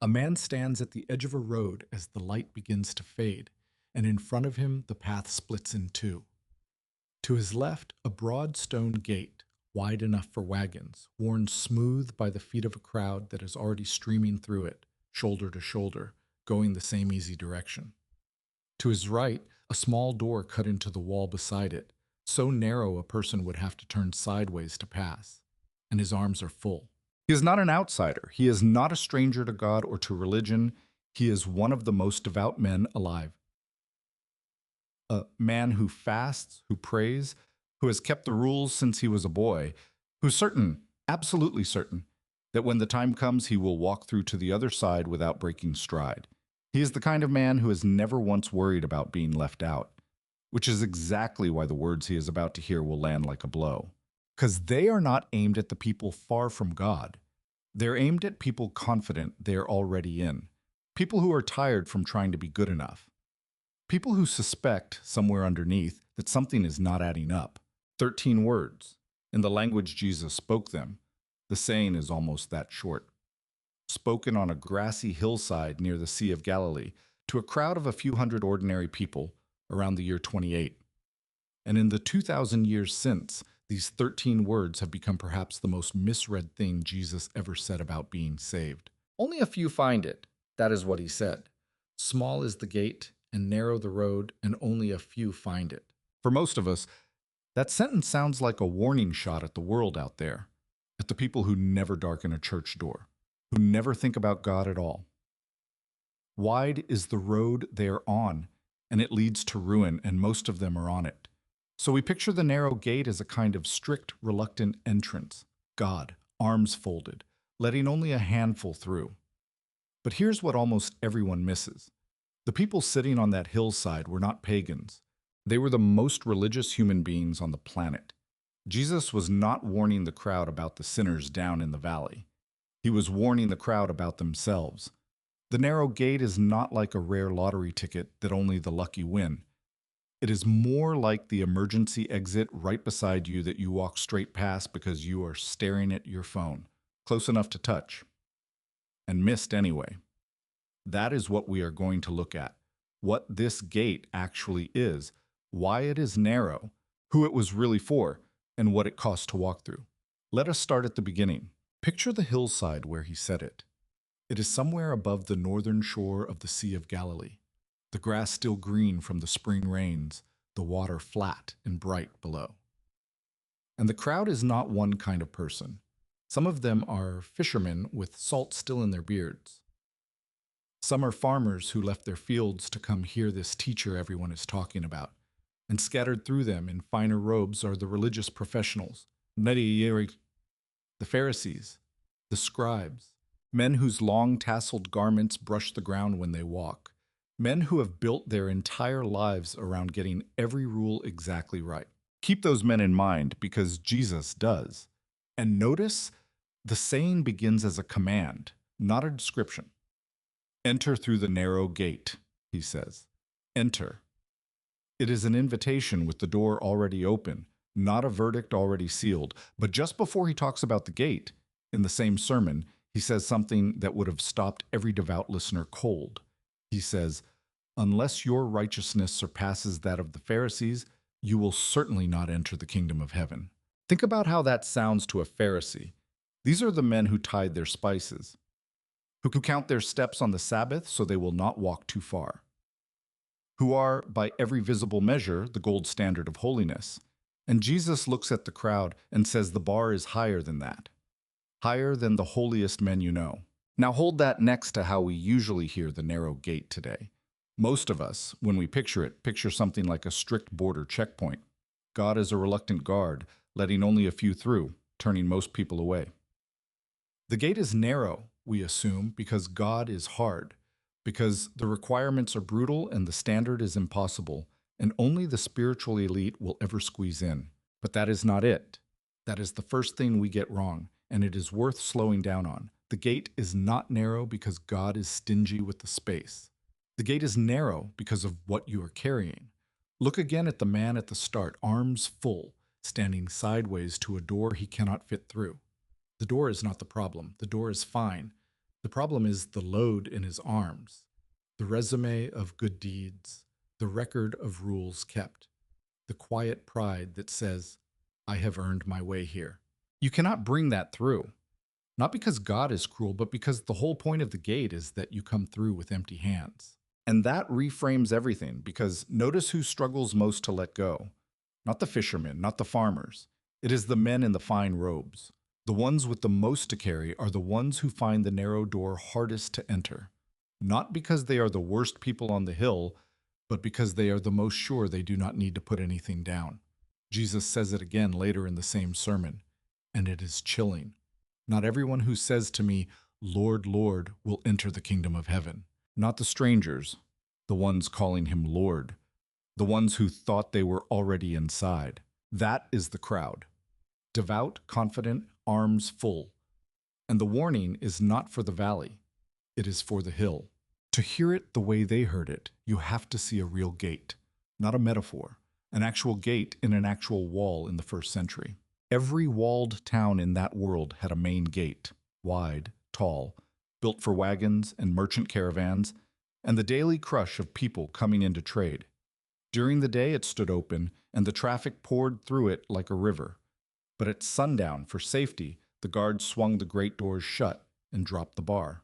A man stands at the edge of a road as the light begins to fade, and in front of him the path splits in two. To his left, a broad stone gate, wide enough for wagons, worn smooth by the feet of a crowd that is already streaming through it, shoulder to shoulder, going the same easy direction. To his right, a small door cut into the wall beside it, so narrow a person would have to turn sideways to pass, and his arms are full. He is not an outsider. He is not a stranger to God or to religion. He is one of the most devout men alive. A man who fasts, who prays, who has kept the rules since he was a boy, who's certain, absolutely certain, that when the time comes he will walk through to the other side without breaking stride. He is the kind of man who has never once worried about being left out, which is exactly why the words he is about to hear will land like a blow. Because they are not aimed at the people far from God. They're aimed at people confident they're already in, people who are tired from trying to be good enough, people who suspect, somewhere underneath, that something is not adding up. 13 words. In the language Jesus spoke them, the saying is almost that short. Spoken on a grassy hillside near the Sea of Galilee to a crowd of a few hundred ordinary people around the year 28. And in the 2,000 years since, these 13 words have become perhaps the most misread thing Jesus ever said about being saved. Only a few find it. That is what he said. Small is the gate and narrow the road, and only a few find it. For most of us, that sentence sounds like a warning shot at the world out there, at the people who never darken a church door, who never think about God at all. Wide is the road they are on, and it leads to ruin, and most of them are on it. So we picture the narrow gate as a kind of strict, reluctant entrance. God, arms folded, letting only a handful through. But here's what almost everyone misses. The people sitting on that hillside were not pagans. They were the most religious human beings on the planet. Jesus was not warning the crowd about the sinners down in the valley. He was warning the crowd about themselves. The narrow gate is not like a rare lottery ticket that only the lucky win. It is more like the emergency exit right beside you that you walk straight past because you are staring at your phone, close enough to touch, and missed anyway. That is what we are going to look at. What this gate actually is, why it is narrow, who it was really for, and what it costs to walk through. Let us start at the beginning. Picture the hillside where he said it. It is somewhere above the northern shore of the Sea of Galilee. The grass still green from the spring rains, the water flat and bright below. And the crowd is not one kind of person. Some of them are fishermen with salt still in their beards. Some are farmers who left their fields to come hear this teacher everyone is talking about. And scattered through them in finer robes are the religious professionals, the Pharisees, the scribes, men whose long tasseled garments brush the ground when they walk, men who have built their entire lives around getting every rule exactly right. Keep those men in mind because Jesus does. And notice the saying begins as a command, not a description. Enter through the narrow gate, he says. Enter. It is an invitation with the door already open, not a verdict already sealed. But just before he talks about the gate, in the same sermon, he says something that would have stopped every devout listener cold. He says, unless your righteousness surpasses that of the Pharisees, you will certainly not enter the kingdom of heaven. Think about how that sounds to a Pharisee. These are the men who tithe their spices, who count their steps on the Sabbath so they will not walk too far, who are, by every visible measure, the gold standard of holiness. And Jesus looks at the crowd and says the bar is higher than that, higher than the holiest men you know. Now hold that next to how we usually hear the narrow gate today. Most of us, when we picture it, picture something like a strict border checkpoint. God is a reluctant guard, letting only a few through, turning most people away. The gate is narrow, we assume, because God is hard, because the requirements are brutal and the standard is impossible, and only the spiritual elite will ever squeeze in. But that is not it. That is the first thing we get wrong, and it is worth slowing down on. The gate is not narrow because God is stingy with the space. The gate is narrow because of what you are carrying. Look again at the man at the start, arms full, standing sideways to a door he cannot fit through. The door is not the problem. The door is fine. The problem is the load in his arms, the resume of good deeds, the record of rules kept, the quiet pride that says, I have earned my way here. You cannot bring that through. Not because God is cruel, but because the whole point of the gate is that you come through with empty hands. And that reframes everything, because notice who struggles most to let go. Not the fishermen, not the farmers. It is the men in the fine robes. The ones with the most to carry are the ones who find the narrow door hardest to enter. Not because they are the worst people on the hill, but because they are the most sure they do not need to put anything down. Jesus says it again later in the same sermon, and it is chilling. Not everyone who says to me, Lord, Lord, will enter the kingdom of heaven. Not the strangers, the ones calling him Lord, the ones who thought they were already inside. That is the crowd. Devout, confident, arms full. And the warning is not for the valley, it is for the hill. To hear it the way they heard it, you have to see a real gate, not a metaphor, an actual gate in an actual wall in the first century. Every walled town in that world had a main gate, wide, tall, built for wagons and merchant caravans, and the daily crush of people coming in to trade. During the day it stood open, and the traffic poured through it like a river. But at sundown, for safety, the guards swung the great doors shut and dropped the bar.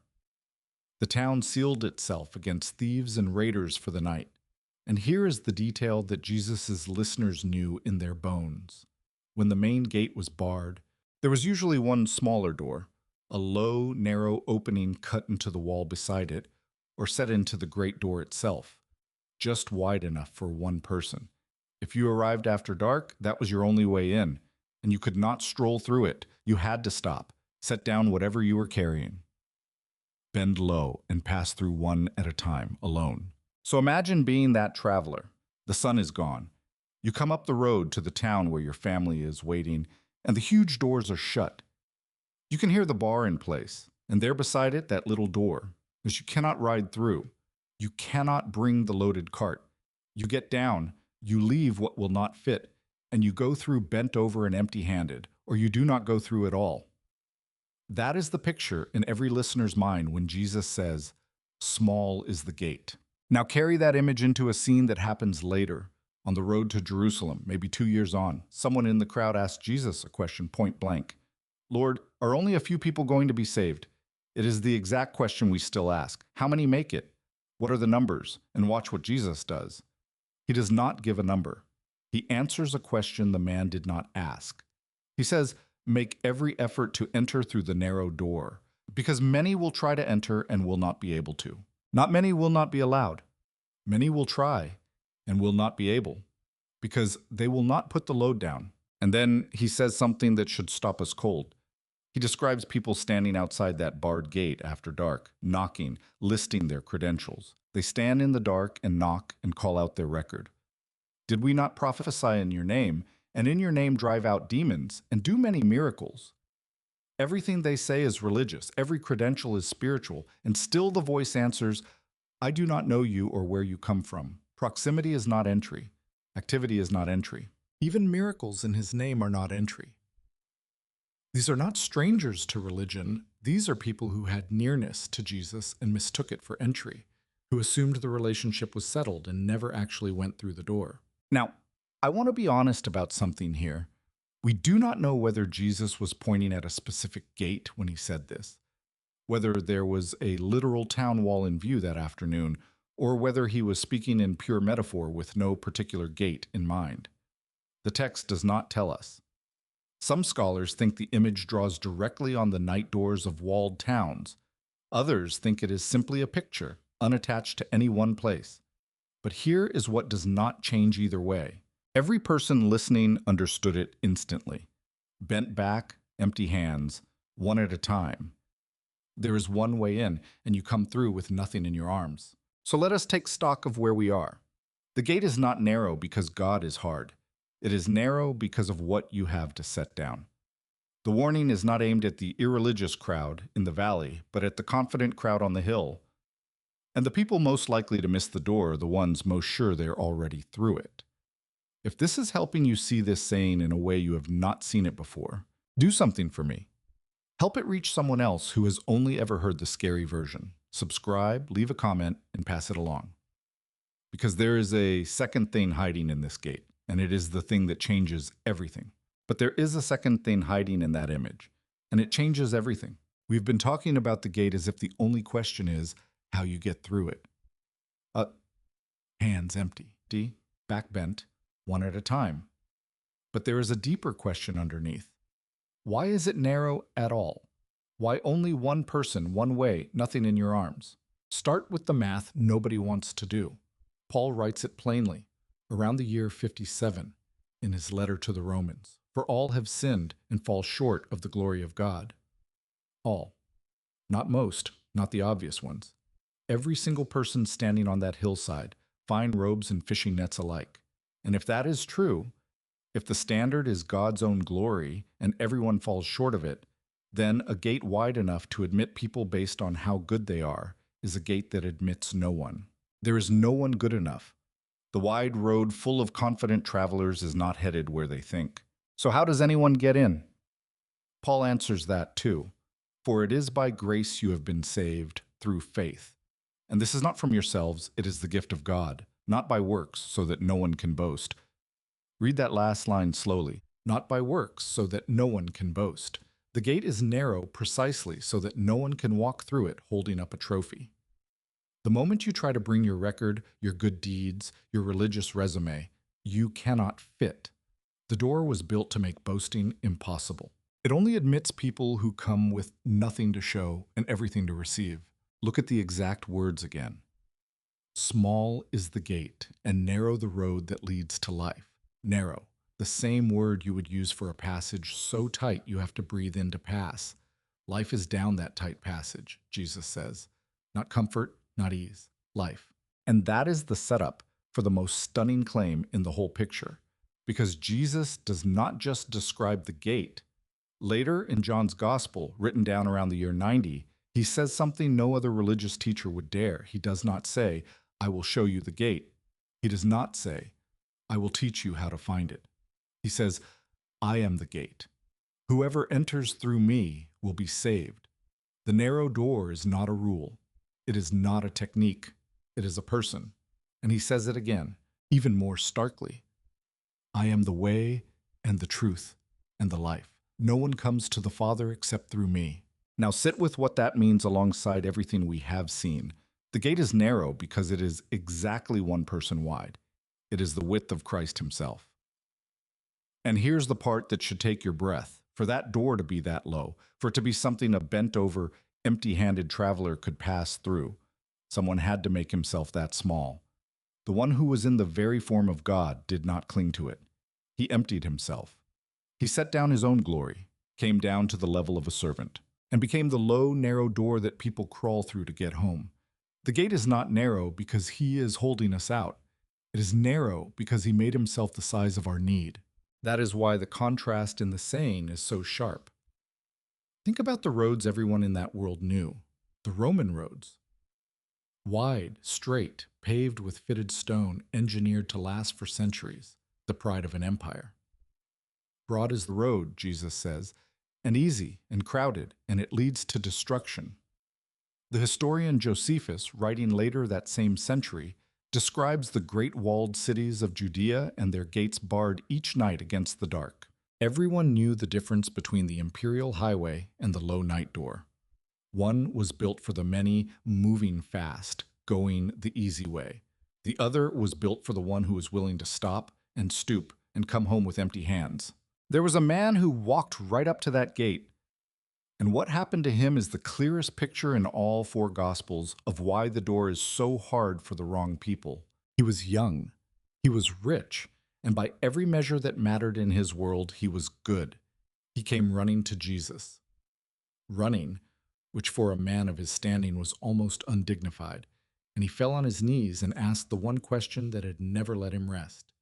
The town sealed itself against thieves and raiders for the night. And here is the detail that Jesus' listeners knew in their bones. When the main gate was barred, there was usually one smaller door, a low, narrow opening cut into the wall beside it, or set into the great door itself, just wide enough for one person. If you arrived after dark, that was your only way in, and you could not stroll through it. You had to stop, set down whatever you were carrying, bend low, and pass through one at a time, alone. So imagine being that traveler. The sun is gone. You come up the road to the town where your family is waiting, and the huge doors are shut. You can hear the bar in place, and there beside it, that little door, as you cannot ride through. You cannot bring the loaded cart. You get down, you leave what will not fit, and you go through bent over and empty-handed, or you do not go through at all. That is the picture in every listener's mind when Jesus says, small is the gate. Now carry that image into a scene that happens later, on the road to Jerusalem, maybe 2 years on. Someone in the crowd asked Jesus a question point blank. Lord, are only a few people going to be saved? It is the exact question we still ask. How many make it? What are the numbers? And watch what Jesus does. He does not give a number. He answers a question the man did not ask. He says, make every effort to enter through the narrow door, because many will try to enter and will not be able to. Not many will not be allowed. Many will try and will not be able, because they will not put the load down. And then he says something that should stop us cold. He describes people standing outside that barred gate after dark, knocking, listing their credentials. They stand in the dark and knock and call out their record. Did we not prophesy in your name, and in your name drive out demons, and do many miracles? Everything they say is religious, every credential is spiritual, and still the voice answers, I do not know you or where you come from. Proximity is not entry. Activity is not entry. Even miracles in his name are not entry. These are not strangers to religion. These are people who had nearness to Jesus and mistook it for entry, who assumed the relationship was settled and never actually went through the door. Now, I want to be honest about something here. We do not know whether Jesus was pointing at a specific gate when he said this, whether there was a literal town wall in view that afternoon, or whether he was speaking in pure metaphor with no particular gate in mind. The text does not tell us. Some scholars think the image draws directly on the night doors of walled towns. Others think it is simply a picture, unattached to any one place. But here is what does not change either way. Every person listening understood it instantly. Bent back, empty hands, one at a time. There is one way in, and you come through with nothing in your arms. So let us take stock of where we are. The gate is not narrow because God is hard. It is narrow because of what you have to set down. The warning is not aimed at the irreligious crowd in the valley, but at the confident crowd on the hill. And the people most likely to miss the door are the ones most sure they're already through it. If this is helping you see this saying in a way you have not seen it before, do something for me. Help it reach someone else who has only ever heard the scary version. Subscribe, leave a comment, and pass it along. Because there is a second thing hiding in this gate, and it is the thing that changes everything. But there is a second thing hiding in that image, and it changes everything. We've been talking about the gate as if the only question is how you get through it. Hands empty, back bent, one at a time. But there is a deeper question underneath. Why is it narrow at all? Why only one person, one way, nothing in your arms? Start with the math nobody wants to do. Paul writes it plainly, around the year 57, in his letter to the Romans. For all have sinned and fall short of the glory of God. All. Not most, not the obvious ones. Every single person standing on that hillside, fine robes and fishing nets alike. And if that is true, if the standard is God's own glory and everyone falls short of it, then a gate wide enough to admit people based on how good they are is a gate that admits no one. There is no one good enough. The wide road full of confident travelers is not headed where they think. So how does anyone get in? Paul answers that too. For it is by grace you have been saved through faith. And this is not from yourselves, it is the gift of God, not by works, so that no one can boast. Read that last line slowly. Not by works, so that no one can boast. The gate is narrow precisely so that no one can walk through it holding up a trophy. The moment you try to bring your record, your good deeds, your religious resume, you cannot fit. The door was built to make boasting impossible. It only admits people who come with nothing to show and everything to receive. Look at the exact words again. Small is the gate, and narrow the road that leads to life. Narrow, the same word you would use for a passage so tight you have to breathe in to pass. Life is down that tight passage, Jesus says. Not comfort, not ease, life. And that is the setup for the most stunning claim in the whole picture. Because Jesus does not just describe the gate. Later in John's Gospel, written down around the year 90, he says something no other religious teacher would dare. He does not say, I will show you the gate. He does not say, I will teach you how to find it. He says, I am the gate. Whoever enters through me will be saved. The narrow door is not a rule. It is not a technique. It is a person. And he says it again, even more starkly. I am the way and the truth and the life. No one comes to the Father except through me. Now sit with what that means alongside everything we have seen. The gate is narrow because it is exactly one person wide. It is the width of Christ himself. And here's the part that should take your breath. For that door to be that low, for it to be something a bent-over, empty-handed traveler could pass through, someone had to make himself that small. The one who was in the very form of God did not cling to it. He emptied himself. He set down his own glory, came down to the level of a servant, and became the low, narrow door that people crawl through to get home. The gate is not narrow because he is holding us out. It is narrow because he made himself the size of our need. That is why the contrast in the saying is so sharp. Think about the roads everyone in that world knew, the Roman roads. Wide, straight, paved with fitted stone, engineered to last for centuries, the pride of an empire. Broad is the road, Jesus says, and easy and crowded, and it leads to destruction. The historian Josephus, writing later that same century, describes the great walled cities of Judea and their gates barred each night against the dark. Everyone knew the difference between the imperial highway and the low night door. One was built for the many, moving fast, going the easy way. The other was built for the one who was willing to stop and stoop and come home with empty hands. There was a man who walked right up to that gate, and what happened to him is the clearest picture in all four Gospels of why the door is so hard for the wrong people. He was young, he was rich, and by every measure that mattered in his world, he was good. He came running to Jesus. Running, which for a man of his standing was almost undignified, and he fell on his knees and asked the one question that had never let him rest.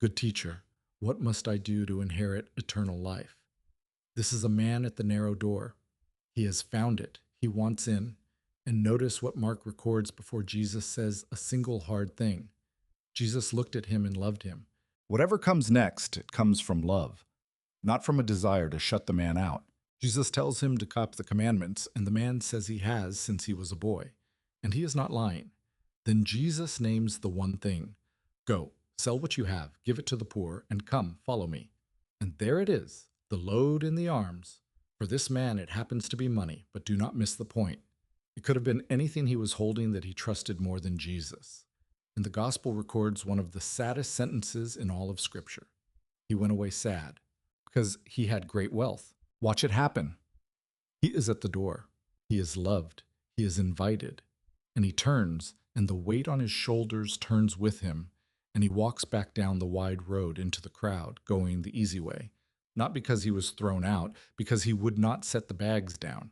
Good teacher, what must I do to inherit eternal life? This is a man at the narrow door. He has found it. He wants in. And notice what Mark records before Jesus says a single hard thing. Jesus looked at him and loved him. Whatever comes next, it comes from love, not from a desire to shut the man out. Jesus tells him to cop the commandments, and the man says he has since he was a boy. And he is not lying. Then Jesus names the one thing. Go, sell what you have, give it to the poor, and come, follow me. And there it is, the load in the arms. For this man it happens to be money, but do not miss the point. It could have been anything he was holding that he trusted more than Jesus. And the gospel records one of the saddest sentences in all of Scripture. He went away sad, because he had great wealth. Watch it happen. He is at the door. He is loved. He is invited. And he turns, and the weight on his shoulders turns with him, and he walks back down the wide road into the crowd, going the easy way. Not because he was thrown out, because he would not set the bags down.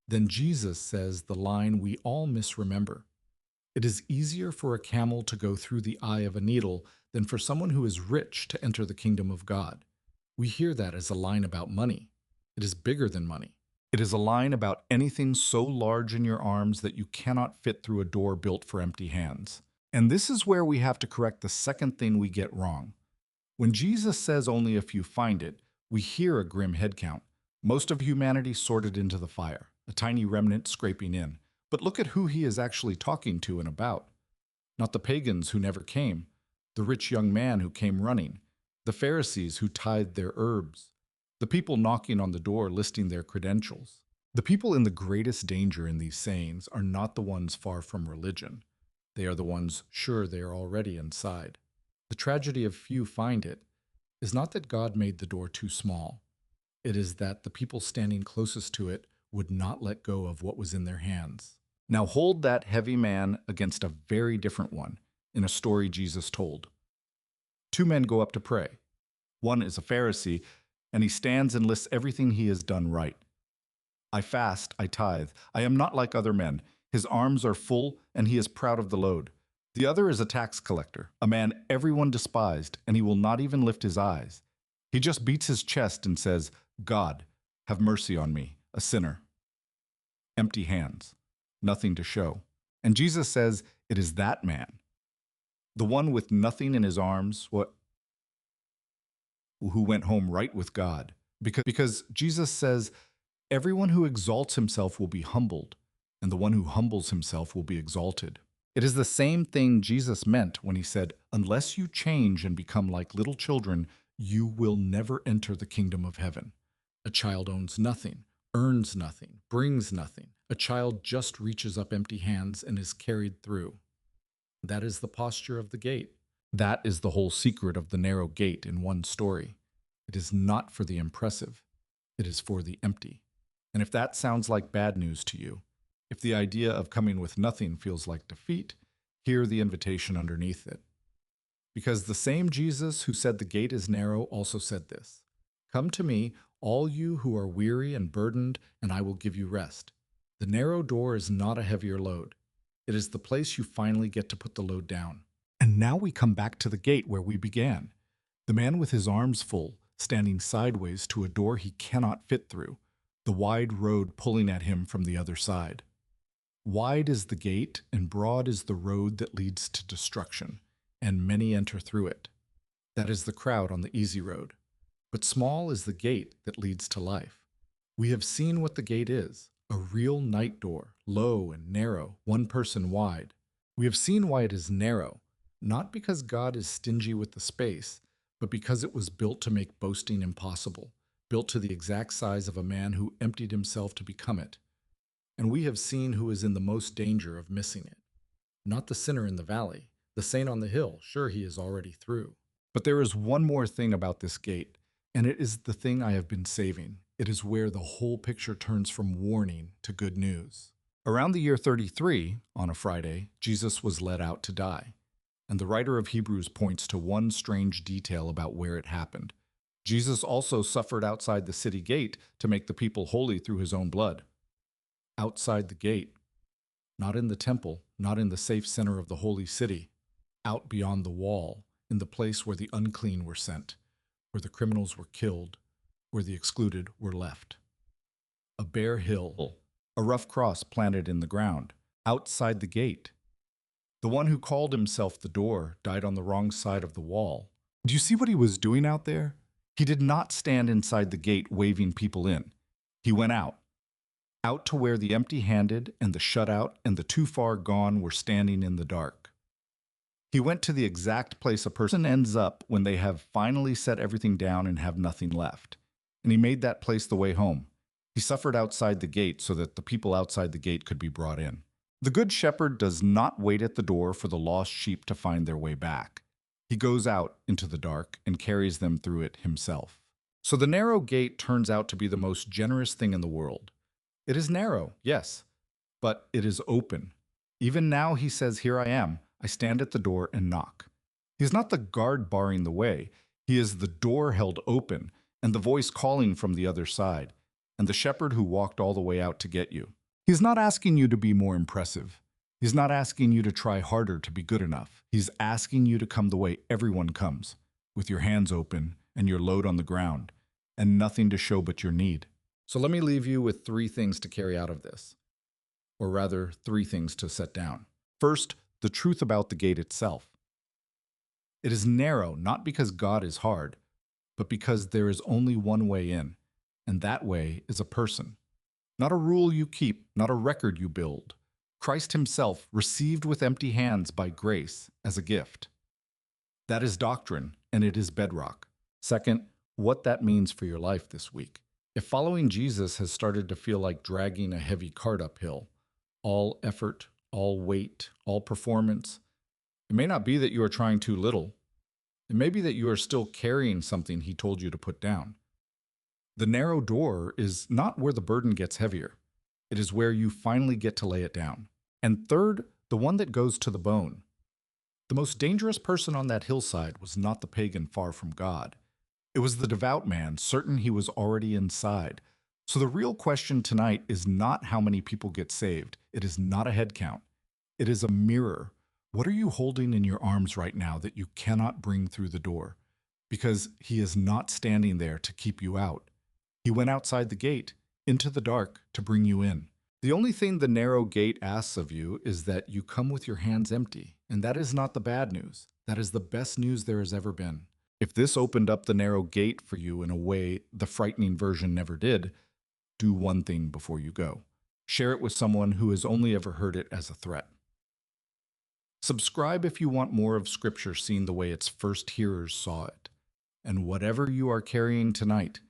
Then Jesus says the line we all misremember. It is easier for a camel to go through the eye of a needle than for someone who is rich to enter the kingdom of God. We hear that as a line about money. It is bigger than money. It is a line about anything so large in your arms that you cannot fit through a door built for empty hands. And this is where we have to correct the second thing we get wrong. When Jesus says only a few find it, we hear a grim headcount. Most of humanity sorted into the fire, a tiny remnant scraping in. But look at who he is actually talking to and about. Not the pagans who never came, the rich young man who came running, the Pharisees who tithed their herbs, the people knocking on the door listing their credentials. The people in the greatest danger in these sayings are not the ones far from religion. They are the ones sure they are already inside. The tragedy of few find it is not that God made the door too small. It is that the people standing closest to it would not let go of what was in their hands. Now hold that heavy man against a very different one in a story Jesus told. Two men go up to pray. One is a Pharisee, and he stands and lists everything he has done right. I fast, I tithe, I am not like other men. His arms are full, and he is proud of the load. The other is a tax collector, a man everyone despised, and he will not even lift his eyes. He just beats his chest and says, God, have mercy on me, a sinner. Empty hands, nothing to show. And Jesus says, it is that man, the one with nothing in his arms, who went home right with God. Because Jesus says, everyone who exalts himself will be humbled, and the one who humbles himself will be exalted. It is the same thing Jesus meant when he said, unless you change and become like little children, you will never enter the kingdom of heaven. A child owns nothing, earns nothing, brings nothing. A child just reaches up empty hands and is carried through. That is the posture of the gate. That is the whole secret of the narrow gate in one story. It is not for the impressive. It is for the empty. And if that sounds like bad news to you, if the idea of coming with nothing feels like defeat, hear the invitation underneath it. Because the same Jesus who said the gate is narrow also said this, come to me, all you who are weary and burdened, and I will give you rest. The narrow door is not a heavier load. It is the place you finally get to put the load down. And now we come back to the gate where we began. The man with his arms full, standing sideways to a door he cannot fit through, the wide road pulling at him from the other side. Wide is the gate, and broad is the road that leads to destruction, and many enter through it. That is the crowd on the easy road. But small is the gate that leads to life. We have seen what the gate is, a real night door, low and narrow, one person wide. We have seen why it is narrow, not because God is stingy with the space, but because it was built to make boasting impossible, built to the exact size of a man who emptied himself to become it. And we have seen who is in the most danger of missing it. Not the sinner in the valley, the saint on the hill, sure he is already through. But there is one more thing about this gate, and it is the thing I have been saving. It is where the whole picture turns from warning to good news. Around the year 33, on a Friday, Jesus was led out to die. And the writer of Hebrews points to one strange detail about where it happened. Jesus also suffered outside the city gate to make the people holy through his own blood. Outside the gate, not in the temple, not in the safe center of the holy city, out beyond the wall, in the place where the unclean were sent, where the criminals were killed, where the excluded were left. A bare hill, a rough cross planted in the ground, outside the gate. The one who called himself the door died on the wrong side of the wall. Do you see what he was doing out there? He did not stand inside the gate waving people in. He went out to where the empty-handed and the shut-out and the too far gone were standing in the dark. He went to the exact place a person ends up when they have finally set everything down and have nothing left. And he made that place the way home. He suffered outside the gate so that the people outside the gate could be brought in. The good shepherd does not wait at the door for the lost sheep to find their way back. He goes out into the dark and carries them through it himself. So the narrow gate turns out to be the most generous thing in the world. It is narrow, yes, but it is open. Even now he says, "Here I am. I stand at the door and knock." He is not the guard barring the way. He is the door held open and the voice calling from the other side, and the shepherd who walked all the way out to get you. He's not asking you to be more impressive. He's not asking you to try harder to be good enough. He's asking you to come the way everyone comes, with your hands open and your load on the ground, and nothing to show but your need. So let me leave you with 3 things to carry out of this, or rather 3 things to set down. First, the truth about the gate itself. It is narrow not because God is hard, but because there is only one way in, and that way is a person. Not a rule you keep, not a record you build. Christ himself, received with empty hands by grace as a gift. That is doctrine, and it is bedrock. Second, what that means for your life this week. If following Jesus has started to feel like dragging a heavy cart uphill, all effort, all weight, all performance, it may not be that you are trying too little. It may be that you are still carrying something he told you to put down. The narrow door is not where the burden gets heavier. It is where you finally get to lay it down. And third, the one that goes to the bone. The most dangerous person on that hillside was not the pagan far from God. It was the devout man, certain he was already inside. So the real question tonight is not how many people get saved. It is not a head count. It is a mirror. What are you holding in your arms right now that you cannot bring through the door? Because he is not standing there to keep you out. He went outside the gate, into the dark, to bring you in. The only thing the narrow gate asks of you is that you come with your hands empty. And that is not the bad news. That is the best news there has ever been. If this opened up the narrow gate for you in a way the frightening version never did, do one thing before you go. Share it with someone who has only ever heard it as a threat. Subscribe if you want more of Scripture seen the way its first hearers saw it. And whatever you are carrying tonight,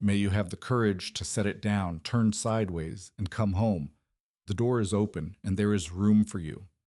may you have the courage to set it down, turn sideways, and come home. The door is open, and there is room for you.